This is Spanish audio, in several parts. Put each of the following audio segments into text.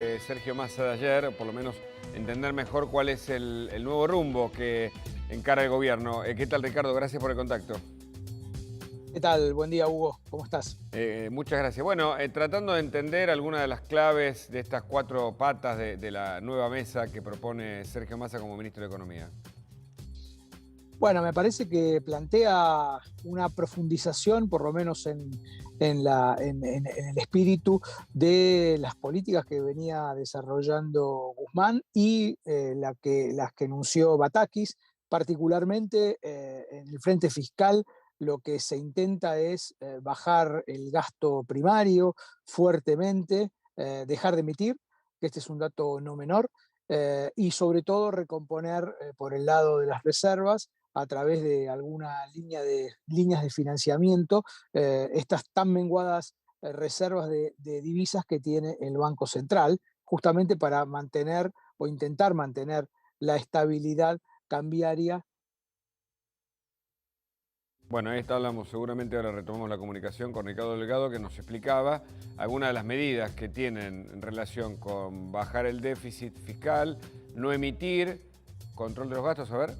Sergio Massa de ayer, o por lo menos entender mejor cuál es el nuevo rumbo que encara el gobierno. ¿Qué tal, Ricardo? Gracias por el contacto. ¿Qué tal? Buen día, Hugo. ¿Cómo estás? Muchas gracias. Bueno, tratando de entender algunas de las claves de estas cuatro patas de la nueva mesa que propone Sergio Massa como ministro de Economía. Bueno, me parece que plantea una profundización, por lo menos en el espíritu de las políticas que venía desarrollando Guzmán y las que anunció Batakis, particularmente en el frente fiscal. Lo que se intenta es bajar el gasto primario fuertemente, dejar de emitir, que este es un dato no menor, y sobre todo recomponer por el lado de las reservas a través de alguna líneas de financiamiento, estas tan menguadas reservas de divisas que tiene el Banco Central, justamente para mantener o intentar mantener la estabilidad cambiaria. Bueno, ahí está, hablamos, seguramente ahora retomamos la comunicación con Ricardo Delgado, que nos explicaba algunas de las medidas que tienen en relación con bajar el déficit fiscal, no emitir, control de los gastos, a ver.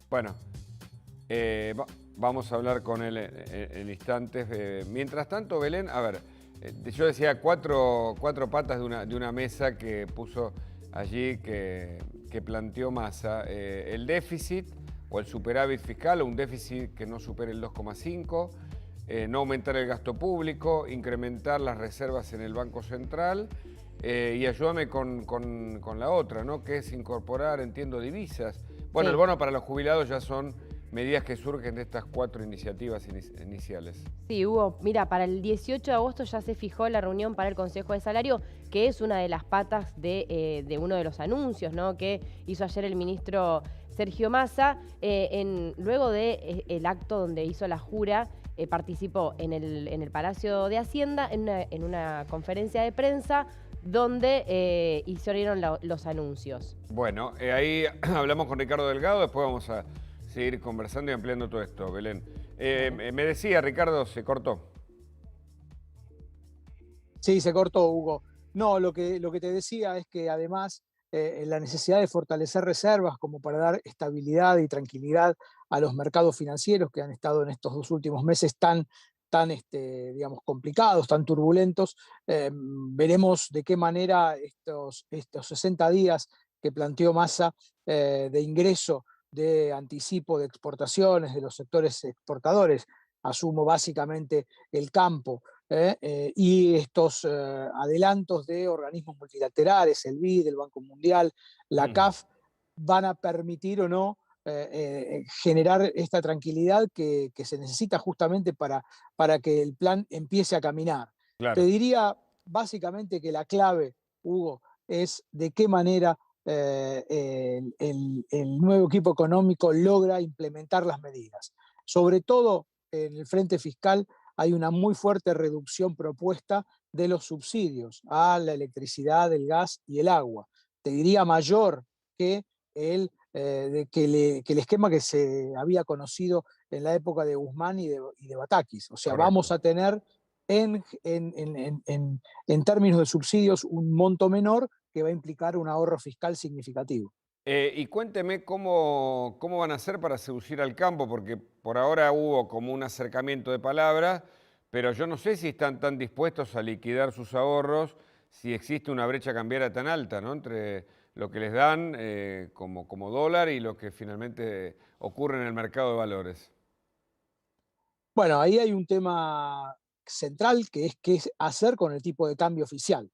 Bueno, vamos a hablar con él en instantes. Mientras tanto, Belén, a ver, yo decía cuatro patas de una mesa que puso allí, que planteó Massa. El déficit o el superávit fiscal, o un déficit que no supere el 2,5, no aumentar el gasto público, incrementar las reservas en el Banco Central, y ayúdame con la otra, ¿no? Que es incorporar, entiendo, divisas. Bueno, el Sí, bono para los jubilados ya son medidas que surgen de estas cuatro iniciativas iniciales. sí, Hugo. Mira, para el 18 de agosto ya se fijó la reunión para el Consejo de Salario, que es una de las patas de uno de los anuncios, ¿no?, que hizo ayer el ministro Sergio Massa. Luego del acto donde hizo la jura, participó en el Palacio de Hacienda en una conferencia de prensa donde hicieron los anuncios. Bueno, ahí hablamos con Ricardo Delgado, después vamos a seguir conversando y ampliando todo esto, Belén. Dale. Me decía, Ricardo, se cortó. Sí, se cortó, Hugo. No, lo que te decía es que además la necesidad de fortalecer reservas como para dar estabilidad y tranquilidad a los mercados financieros que han estado en estos dos últimos meses digamos, complicados, tan turbulentos. Veremos de qué manera estos 60 días que planteó Massa de ingreso, de anticipo de exportaciones de los sectores exportadores, asumo básicamente el campo, y estos adelantos de organismos multilaterales, el BID, el Banco Mundial, la CAF, van a permitir o no generar esta tranquilidad que se necesita justamente para que el plan empiece a caminar. Te Claro. diría básicamente que la clave, Hugo, es de qué manera el nuevo equipo económico logra implementar las medidas. Sobre todo en el frente fiscal hay una muy fuerte reducción propuesta de los subsidios a la electricidad, el gas y el agua. Te diría mayor que que el esquema que se había conocido en la época de Guzmán y de Batakis. O sea, Correcto. vamos a tener en términos de subsidios un monto menor que va a implicar un ahorro fiscal significativo. Y cuénteme cómo van a hacer para seducir al campo, porque por ahora hubo como un acercamiento de palabras, pero yo no sé si están tan dispuestos a liquidar sus ahorros, si existe una brecha cambiaria tan alta, ¿no?, entre lo que les dan como dólar y lo que finalmente ocurre en el mercado de valores. Bueno, ahí hay un tema central que es qué hacer con el tipo de cambio oficial.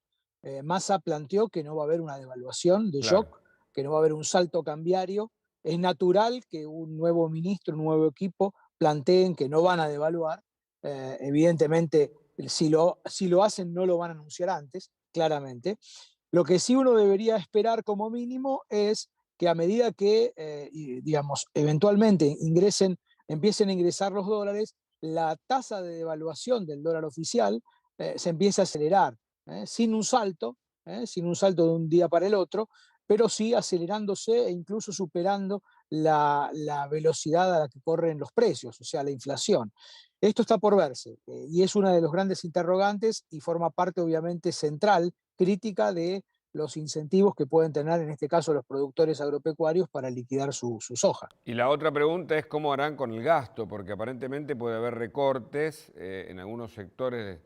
Massa planteó que no va a haber una devaluación de Claro. shock, que no va a haber un salto cambiario. Es natural que un nuevo ministro, un nuevo equipo planteen que no van a devaluar. Evidentemente, si lo hacen, no lo van a anunciar antes, claramente. Lo que sí uno debería esperar como mínimo es que a medida que, digamos, eventualmente empiecen a ingresar los dólares, la tasa de devaluación del dólar oficial se empieza a acelerar, sin un salto de un día para el otro, pero sí acelerándose e incluso superando la velocidad a la que corren los precios, o sea, la inflación. Esto está por verse y es una de los grandes interrogantes y forma parte obviamente central, crítica de los incentivos que pueden tener en este caso los productores agropecuarios para liquidar su soja. Y la otra pregunta es cómo harán con el gasto, porque aparentemente puede haber recortes en algunos sectores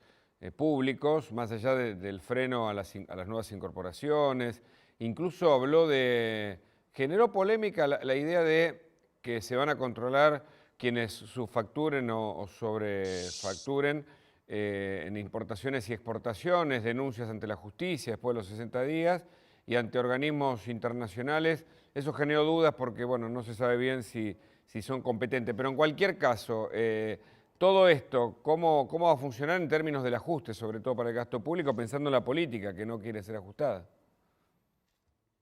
públicos, más allá del freno a las nuevas incorporaciones. Incluso generó polémica la idea de que se van a controlar quienes subfacturen o sobrefacturen en importaciones y exportaciones, denuncias ante la justicia después de los 60 días y ante organismos internacionales. Eso generó dudas porque, bueno, no se sabe bien si son competentes. Pero en cualquier caso, todo esto, ¿cómo va a funcionar en términos del ajuste, sobre todo para el gasto público, pensando en la política que no quiere ser ajustada?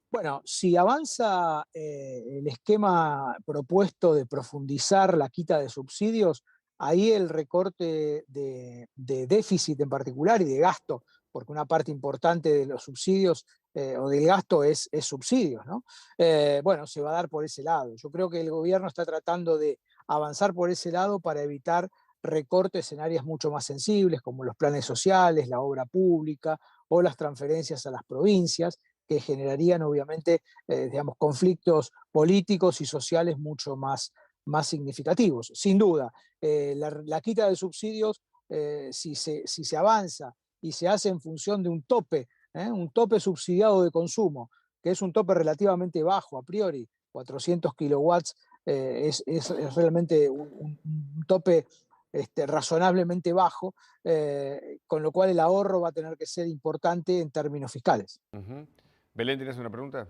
Bueno, si avanza el esquema propuesto de profundizar la quita de subsidios, ahí el recorte de déficit en particular y de gasto, porque una parte importante de los subsidios o del gasto es subsidios, ¿no? Bueno, se va a dar por ese lado. Yo creo que el gobierno está tratando de avanzar por ese lado para evitar recortes en áreas mucho más sensibles, como los planes sociales, la obra pública o las transferencias a las provincias que generarían obviamente, digamos, conflictos políticos y sociales mucho más significativos. Sin duda, la quita de subsidios, si se avanza y se hace en función de un tope subsidiado de consumo, que es un tope relativamente bajo a priori, 400 kilowatts, es realmente un tope razonablemente bajo, con lo cual el ahorro va a tener que ser importante en términos fiscales. Ujú. Belén, ¿tienes una pregunta?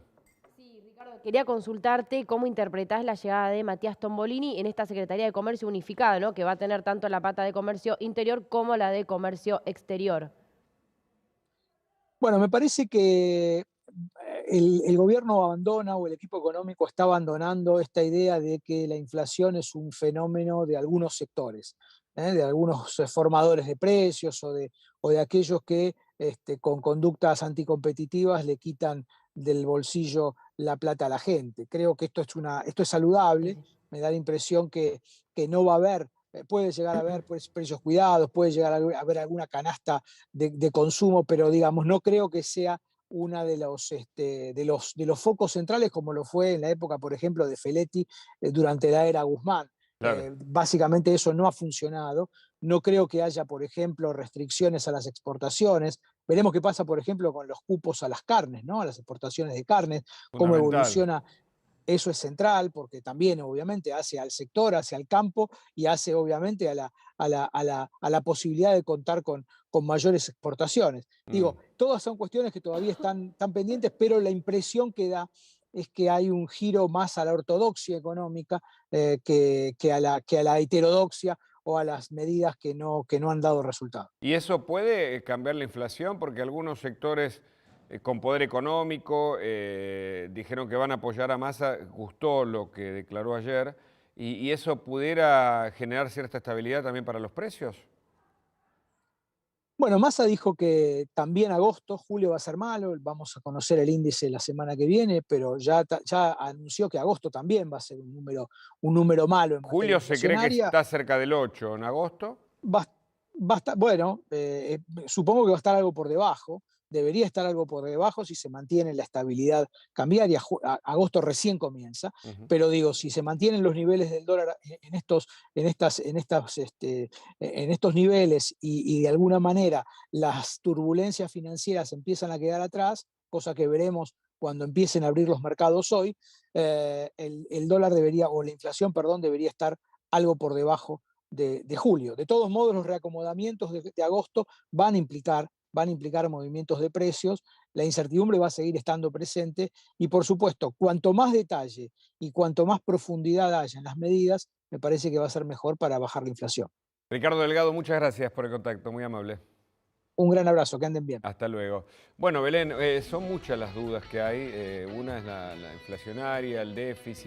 Sí, Ricardo, quería consultarte cómo interpretás la llegada de Matías Tombolini en esta Secretaría de Comercio Unificada, ¿no? Que va a tener tanto la pata de comercio interior como la de comercio exterior. Bueno, me parece que el gobierno abandona o el equipo económico está abandonando esta idea de que la inflación es un fenómeno de algunos sectores, de algunos formadores de precios o de aquellos que con conductas anticompetitivas le quitan del bolsillo la plata a la gente. Creo que esto es Sí, saludable, sí. me da la impresión que no va a haber, puede llegar a haber pues, precios cuidados, puede llegar a haber alguna canasta de consumo, pero digamos, no creo que sea una de los focos centrales como lo fue en la época, por ejemplo, de Feletti durante la era Guzmán. Claro, Básicamente eso no ha funcionado. No creo que haya, por ejemplo, restricciones a las exportaciones. Veremos qué pasa, por ejemplo, con los cupos a las carnes, ¿no? A las exportaciones de carnes, cómo fundamental. evoluciona. Eso es central porque también obviamente hace al sector, hace al campo y hace obviamente a la posibilidad de contar con mayores exportaciones. Mm. Digo, todas son cuestiones que todavía están pendientes, pero la impresión que da es que hay un giro más a la ortodoxia económica que a la heterodoxia o a las medidas que no han dado resultado. ¿Y eso puede cambiar la inflación? Porque algunos sectores con poder económico dijeron que van a apoyar a Massa, gustó lo que declaró ayer, y eso pudiera generar cierta estabilidad también para los precios. Bueno, Massa dijo que también agosto, julio va a ser malo, vamos a conocer el índice la semana que viene, pero ya anunció que agosto también va a ser un número malo en materia Julio se cree que inflacionaria. está cerca del 8, en agosto. Va, va a estar, bueno, supongo que va a estar algo por debajo, debería estar algo por debajo si se mantiene la estabilidad cambiaria. Agosto recién comienza, Ujú. pero digo, si se mantienen los niveles del dólar en estos niveles y de alguna manera las turbulencias financieras empiezan a quedar atrás, cosa que veremos cuando empiecen a abrir los mercados hoy, el dólar debería, o la inflación, perdón, debería estar algo por debajo de julio. De todos modos, los reacomodamientos de agosto van a implicar movimientos de precios, la incertidumbre va a seguir estando presente y, por supuesto, cuanto más detalle y cuanto más profundidad haya en las medidas, me parece que va a ser mejor para bajar la inflación. Ricardo Delgado, muchas gracias por el contacto, muy amable. Un gran abrazo, que anden bien. Hasta luego. Bueno, Belén, son muchas las dudas que hay. Una es la inflacionaria, el déficit.